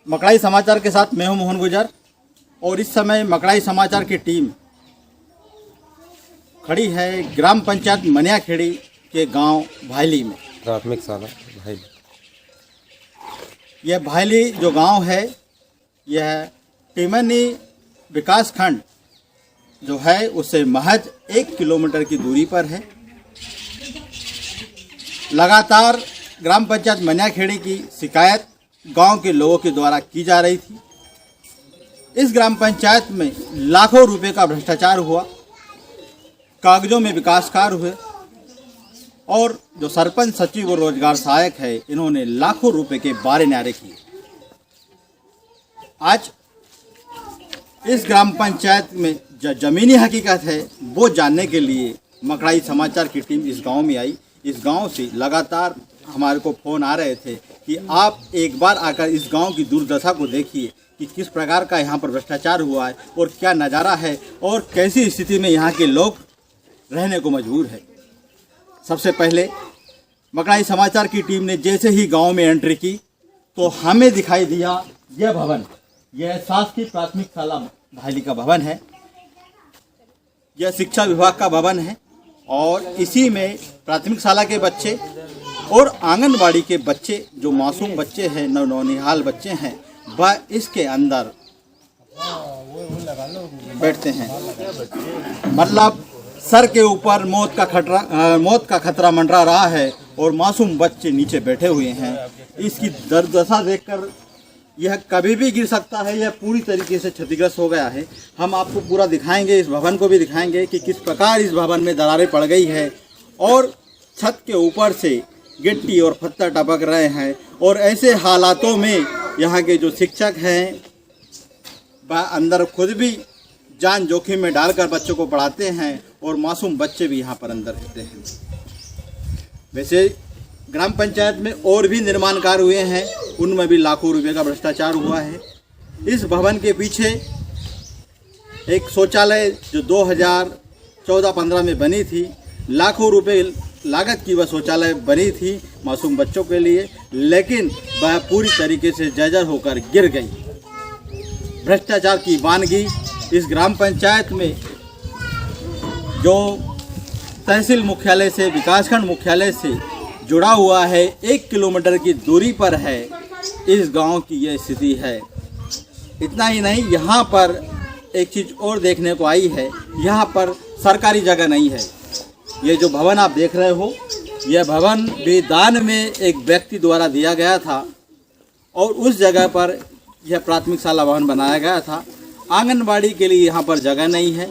मकड़ाई समाचार के साथ मैं हूं मोहन गुजर और इस समय मकड़ाई समाचार की टीम खड़ी है ग्राम पंचायत मनियाखेड़ी के गांव भायली में। प्राथमिक शाला भायली। यह भायली जो गांव है यह टिमनी विकास खंड जो है उससे महज 1 किलोमीटर की दूरी पर है। लगातार ग्राम पंचायत मनियाखेड़ी की शिकायत गांव के लोगों के द्वारा की जा रही थी। इस ग्राम पंचायत में लाखों रुपए का भ्रष्टाचार हुआ, कागजों में विकास कार्य हुए और जो सरपंच सचिव और रोजगार सहायक है इन्होंने लाखों रुपए के बारे न्यारे किए। आज इस ग्राम पंचायत में जो जमीनी हकीकत है वो जानने के लिए मकड़ाई समाचार की टीम इस गांव में आई। इस गांव से लगातार हमारे को फ़ोन आ रहे थे कि आप एक बार आकर इस गांव की दुर्दशा को देखिए कि किस प्रकार का यहाँ पर भ्रष्टाचार हुआ है और क्या नज़ारा है और कैसी स्थिति में यहाँ के लोग रहने को मजबूर है। सबसे पहले मकड़ाई समाचार की टीम ने जैसे ही गांव में एंट्री की तो हमें दिखाई दिया यह भवन, यह शासकीय प्राथमिक शाला भायली का भवन है। यह शिक्षा विभाग का भवन है और इसी में प्राथमिक शाला के बच्चे और आंगनबाड़ी के बच्चे जो मासूम बच्चे हैं, नौनिहाल बच्चे हैं, वह इसके अंदर बैठते हैं। मतलब सर के ऊपर मौत का खतरा मंडरा रहा है और मासूम बच्चे नीचे बैठे हुए हैं। इसकी दुर्दशा देखकर यह कभी भी गिर सकता है। यह पूरी तरीके से क्षतिग्रस्त हो गया है। हम आपको पूरा दिखाएंगे, इस भवन को भी दिखाएंगे कि किस प्रकार इस भवन में दरारें पड़ गई है और छत के ऊपर से गिट्टी और पत्थर टपक रहे हैं। और ऐसे हालातों में यहाँ के जो शिक्षक हैं वह अंदर खुद भी जान जोखिम में डालकर बच्चों को पढ़ाते हैं और मासूम बच्चे भी यहाँ पर अंदर रहते हैं। वैसे ग्राम पंचायत में और भी निर्माण कार्य हुए हैं, उनमें भी लाखों रुपए का भ्रष्टाचार हुआ है। इस भवन के पीछे एक शौचालय जो 2014-15 में बनी थी, लाखों रुपए लागत की वह शौचालय बनी थी मासूम बच्चों के लिए, लेकिन वह पूरी तरीके से जर्जर होकर गिर गई। भ्रष्टाचार की वानगी इस ग्राम पंचायत में जो तहसील मुख्यालय से विकासखंड मुख्यालय से जुड़ा हुआ है, 1 किलोमीटर की दूरी पर है। इस गांव की यह स्थिति है। इतना ही नहीं, यहाँ पर एक चीज़ और देखने को आई है, यहाँ पर सरकारी जगह नहीं है। ये जो भवन आप देख रहे हो, यह भवन भी दान में एक व्यक्ति द्वारा दिया गया था और उस जगह पर यह प्राथमिक शाला भवन बनाया गया था। आंगनबाड़ी के लिए यहाँ पर जगह नहीं है।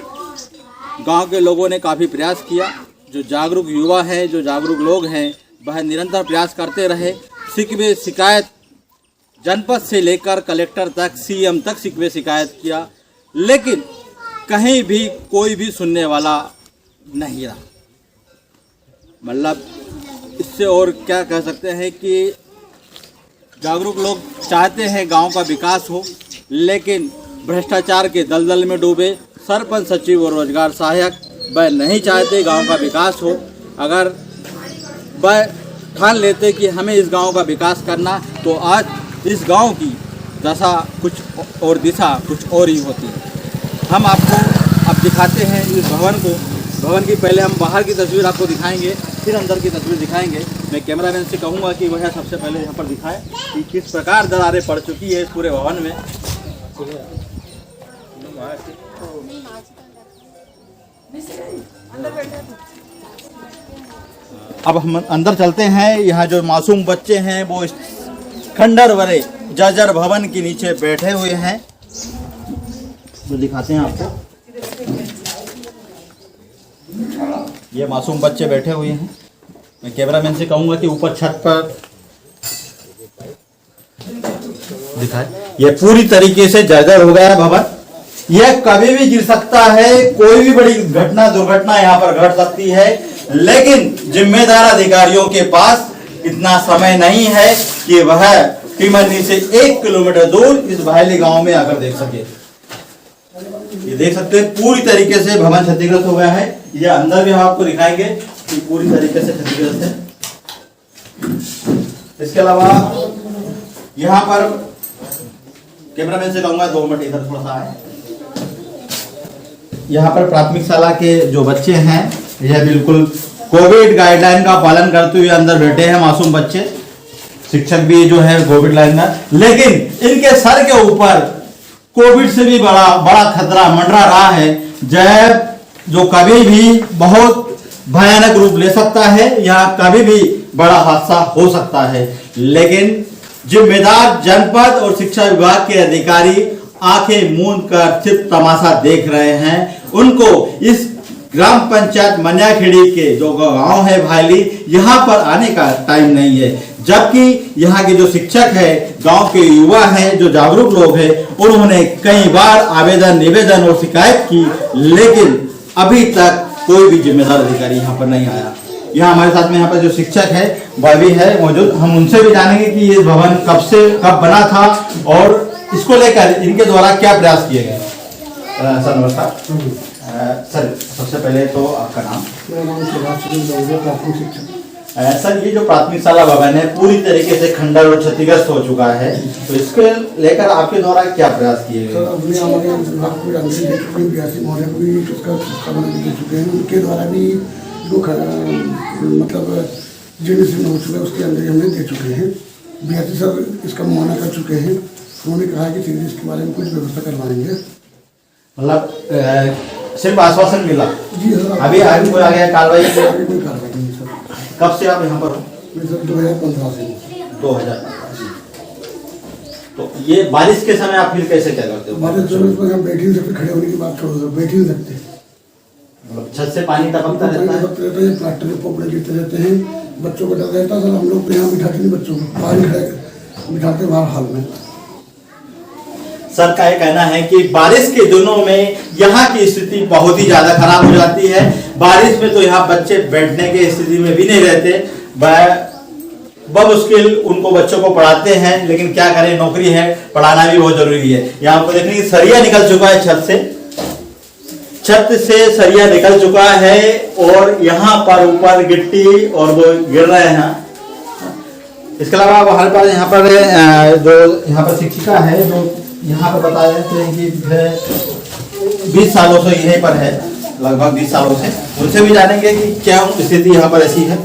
गांव के लोगों ने काफ़ी प्रयास किया। जो जागरूक युवा हैं, जो जागरूक लोग हैं, वह निरंतर प्रयास करते रहे। शिकवे शिकायत जनपद से लेकर कलेक्टर तक, सीएम तक शिकवे शिकायत किया, लेकिन कहीं भी कोई भी सुनने वाला नहीं रहा। मतलब इससे और क्या कह सकते हैं कि जागरूक लोग चाहते हैं गांव का विकास हो, लेकिन भ्रष्टाचार के दलदल में डूबे सरपंच सचिव और रोजगार सहायक वह नहीं चाहते गांव का विकास हो। अगर वह ठान लेते कि हमें इस गांव का विकास करना, तो आज इस गांव की दशा कुछ और दिशा कुछ और ही होती है। हम आपको अब दिखाते हैं इस भवन को। भवन की पहले हम बाहर की तस्वीर आपको दिखाएंगे, फिर अंदर की तस्वीर दिखाएंगे। मैं कैमरामैन से कहूँगा कि वह सबसे पहले यहाँ पर दिखाए कि किस प्रकार दरारें पड़ चुकी है इस पूरे भवन में। अब हम अंदर चलते हैं। यहाँ जो मासूम बच्चे हैं वो इस खंडर भरे जर्जर भवन के नीचे बैठे हुए हैं, जो दिखाते हैं आपको। ये मासूम बच्चे बैठे हुए हैं। मैं कैमरामैन से कहूँगा कि ऊपर छत पर दिखाए। ये पूरी तरीके से जर्जर हो गया है भवन। यह कभी भी गिर सकता है, कोई भी बड़ी दुर्घटना यहाँ पर घट सकती है, लेकिन जिम्मेदार अधिकारियों के पास इतना समय नहीं है कि वह टिमनी से 1 किलोमीटर दूर इस भायली गांव में आकर देख सके। ये देख सकते हैं पूरी तरीके से भवन क्षतिग्रस्त हो गया है। ये अंदर भी हम आपको दिखाएंगे कि पूरी तरीके से क्षतिग्रस्त है। इसके अलावा यहाँ पर कैमरामैन से कहूँगा 2 मिनट इधर थोड़ा सा आए। यहाँ पर प्राथमिक शाला के जो बच्चे हैं यह बिल्कुल कोविड गाइडलाइन का पालन करते हुए अंदर बैठे हैं मासूम बच्चे। शिक्षक भी जो है कोविड लाइन में, लेकिन इनके सर के ऊपर कोविड से भी बड़ा खतरा मंडरा रहा है, जो कभी भी बहुत भयानक रूप ले सकता है या कभी भी बड़ा हादसा हो सकता है। लेकिन जिम्मेदार जनपद और शिक्षा विभाग के अधिकारी आंखें मूंद कर सिर्फ तमाशा देख रहे हैं। उनको इस ग्राम पंचायत मनियाखेड़ी के जो गांव है भाईली, यहाँ पर आने का टाइम नहीं है, जबकि यहाँ के जो शिक्षक है, गांव के युवा हैं, जो जागरूक लोग हैं, उन्होंने कई बार आवेदन निवेदन और शिकायत की, लेकिन अभी तक कोई भी जिम्मेदार अधिकारी यहाँ पर नहीं आया। यहाँ हमारे साथ में यहाँ पर जो शिक्षक है वह भी है मौजूद, हम उनसे भी जानेंगे कि ये भवन कब बना था और इसको लेकर इनके द्वारा क्या प्रयास किए गए। सर नमस्कार। सर सबसे पहले तो आपका नाम? मेरा नाम प्राथमिक शिक्षक। सर ये जो प्राथमिक शाला भवन है पूरी तरीके से खंडर और क्षतिग्रस्त हो चुका है, तो इसके लेकर आपके द्वारा क्या प्रयास किए गए? सर अपने हमारे विभाग को जानकारी दे चुके हैं, बीआरसी महोदय को भी उसका प्रबंधन दे चुके हैं। उनके द्वारा भी जो मतलब जीर्ण हो चुका है उसके अंदर हमने दे चुके हैं। बीआरसी सर इसका मुआयना कर चुके हैं। उन्होंने कहा कि शीघ्र इसके बारे में कुछ व्यवस्था करवाएंगे। मतलब सिर्फ आश्वासन मिला? जी सर। अभी आगे कोई आगे कार्रवाई? कोई कार्रवाई नहीं सर। कब से आप यहाँ पर हो? सर 2015 से। 2015। तो ये बारिश के समय आप फिर कैसे क्या करते हो? बारिश में हम बैठ ही नहीं सकते, खड़े होने की बात छोड़ दो, बैठ ही नहीं सकते। छत से पानी टपकता रहता है? प्लास्टर के पोपड़े गिरते रहते हैं, बच्चों को डर रहता है। सर हम लोग तो यहाँ बिठाते नहीं बच्चों को, बाहर बिठाते बाहर हाल में। सर का ये कहना है कि बारिश के दिनों में यहाँ की स्थिति बहुत ही ज्यादा खराब हो जाती है। बारिश में तो यहाँ बच्चे बैठने की स्थिति में भी नहीं रहते, बमुश्किल उनको बच्चों को पढ़ाते हैं, लेकिन क्या करें, नौकरी है, पढ़ाना भी बहुत जरूरी है। यहाँ आपको देखने की सरिया निकल चुका है, छत से सरिया निकल चुका है और यहाँ पर ऊपर गिट्टी और वो गिर रहे हैं। इसके अलावा हमारे पास यहाँ पर जो यहाँ पर शिक्षिका है, जो यहाँ पर बता रहे थे कि 20 सालों से यहीं पर है, लगभग 20 सालों से। उनसे भी जानेंगे कि क्या स्थिति यहाँ पर ऐसी है।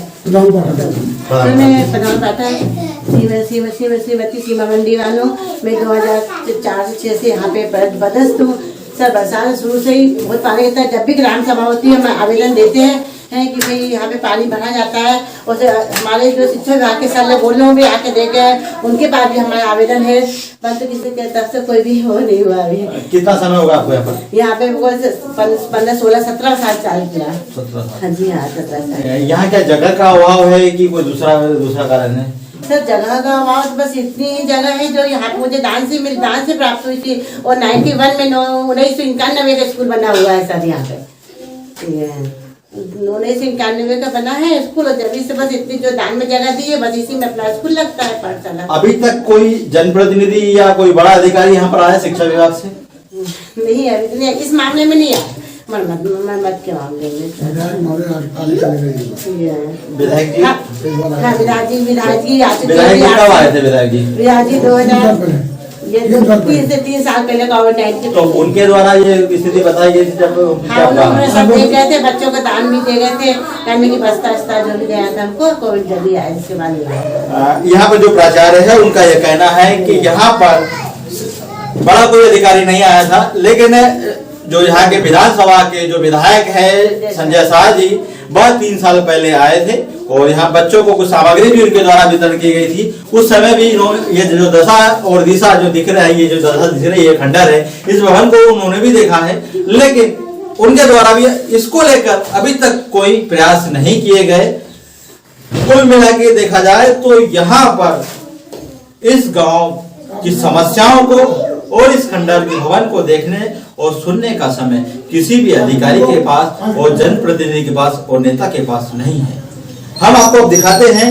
सीमा मंडी वालों मैं 2004 से 6 से यहाँ पे पदस्थ हूँ। सर बरसात शुरू से ही बहुत पानी रहता है। जब भी ग्राम सभा होती है हम आवेदन देते हैं कि भाई यहाँ पे पानी भरा जाता है, और हमारे जो शिक्षा विभाग के सर बोल रहे भी आके देखे, उनके पास भी हमारा आवेदन है, परंतु किसी के तरफ से कोई भी हो नहीं हुआ अभी। कितना समय होगा आपको यहाँ पर? यहाँ पे 15, 16, 17 साल चाल किया। 17 साल? हाँ जी हाँ, 17 साल। यहाँ क्या जगह का अभाव है कि कोई दूसरा कारण है? सर जगह का अभाव बस इतनी ही जगह है जो यहाँ पे मुझे दान से प्राप्त हुई थी, और 91 में 1991 का स्कूल बना हुआ है सर यहाँ पे। 1991 का बना है स्कूल, और जब से बस इतनी जो दान में जगह दी है, बस इसी में अपना स्कूल लगता है, पाठशाला। अभी तक कोई जनप्रतिनिधि या कोई बड़ा अधिकारी यहाँ पर आया शिक्षा विभाग से? नहीं, अभी इस मामले में नहीं आया, मरम्मत के मामले में। विधायक जी? हाँ विधायक जी कब आए थे? विधायक जी 2000 ये 3 साल पहले कोविड-19 तो उनके द्वारा ये स्थिति बताई गई थी जब? हाँ, उन्होंने सब दे गए थे, बच्चों को दान भी दे गए थे, करने की बस्ता जो भी गया था हमको, कोविड जब भी आया इसके बाद। यहाँ पर जो प्राचार्य है उनका यह कहना है कि यहाँ पर बड़ा कोई अधिकारी नहीं आया था, लेकिन जो यहाँ के विधानसभा के जो विधायक है संजय शाह जी, वह 3 साल पहले आए थे और यहाँ बच्चों को कुछ सामग्री भी उनके द्वारा वितरण की गई थी। उस समय भी ये जो दशा और दिशा जो दिख रहा है, ये जो दशा दिख रही है, खंडर है, इस भवन को उन्होंने भी देखा है, लेकिन उनके द्वारा भी इसको लेकर अभी तक कोई प्रयास नहीं किए गए। कुल मिला के देखा जाए तो यहाँ पर इस गांव की समस्याओं को और इस खंडर के भवन को देखने और सुनने का समय किसी भी अधिकारी के पास और जनप्रतिनिधि के पास और नेता के पास नहीं है। हम आपको दिखाते हैं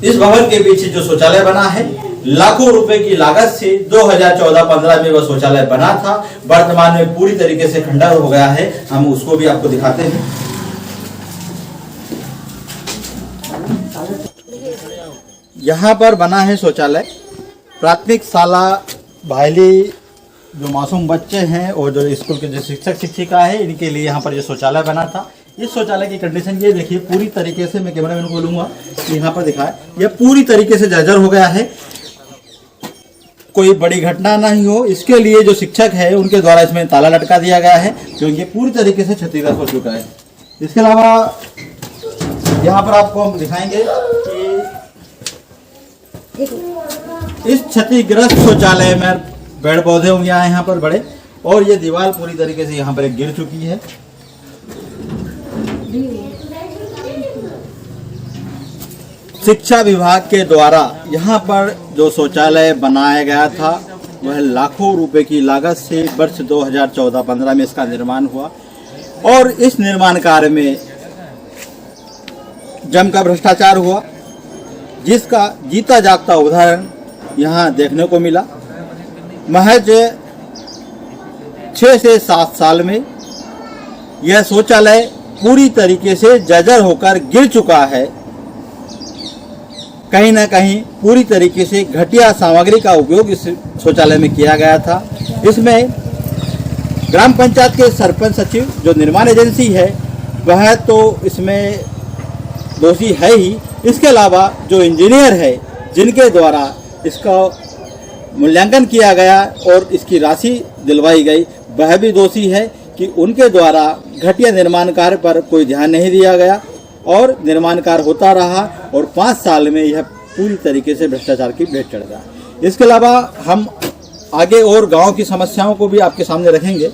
इस भवन के पीछे जो शौचालय बना है, लाखों रुपए की लागत से 2014-15 में वह शौचालय बना था, वर्तमान में पूरी तरीके से खंडर हो गया है। हम उसको भी आपको दिखाते हैं। यहाँ पर बना है शौचालय प्राथमिक शाला भायली जो मासूम बच्चे हैं और जो स्कूल के जो शिक्षक शिक्षिका है, इनके लिए यहाँ पर जो शौचालय बना था, इस शौचालय की कंडीशन ये देखिए, पूरी तरीके से, मैं कैमरामैन को बोलूँगा कि यहाँ पर दिखाए, यह पूरी तरीके से जर्जर हो गया है। कोई बड़ी घटना नहीं हो, इसके लिए जो शिक्षक है उनके द्वारा इसमें ताला लटका दिया गया है, क्योंकि पूरी तरीके से क्षतिग्रस्त हो चुका है। इसके अलावा यहाँ पर आपको हम दिखाएंगे कि इस क्षतिग्रस्त शौचालय में पेड़ पौधे होंगे यहाँ पर बड़े, और ये दीवार पूरी तरीके से यहाँ पर एक गिर चुकी है। शिक्षा विभाग के द्वारा यहाँ पर जो शौचालय बनाया गया था वह लाखों रुपए की लागत से वर्ष 2014-15 में इसका निर्माण हुआ, और इस निर्माण कार्य में जमकर भ्रष्टाचार हुआ, जिसका जीता जागता उदाहरण यहाँ देखने को मिला। महज 6 से 7 साल में यह शौचालय पूरी तरीके से जर्जर होकर गिर चुका है। कहीं ना कहीं पूरी तरीके से घटिया सामग्री का उपयोग इस शौचालय में किया गया था। इसमें ग्राम पंचायत के सरपंच सचिव जो निर्माण एजेंसी है वह तो इसमें दोषी है ही, इसके अलावा जो इंजीनियर है जिनके द्वारा इसका मूल्यांकन किया गया और इसकी राशि दिलवाई गई वह भी दोषी है कि उनके द्वारा घटिया निर्माण कार्य पर कोई ध्यान नहीं दिया गया और निर्माण कार्य होता रहा, और 5 साल में यह पूरी तरीके से भ्रष्टाचार की भेंट चढ़ गया। इसके अलावा हम आगे और गांव की समस्याओं को भी आपके सामने रखेंगे।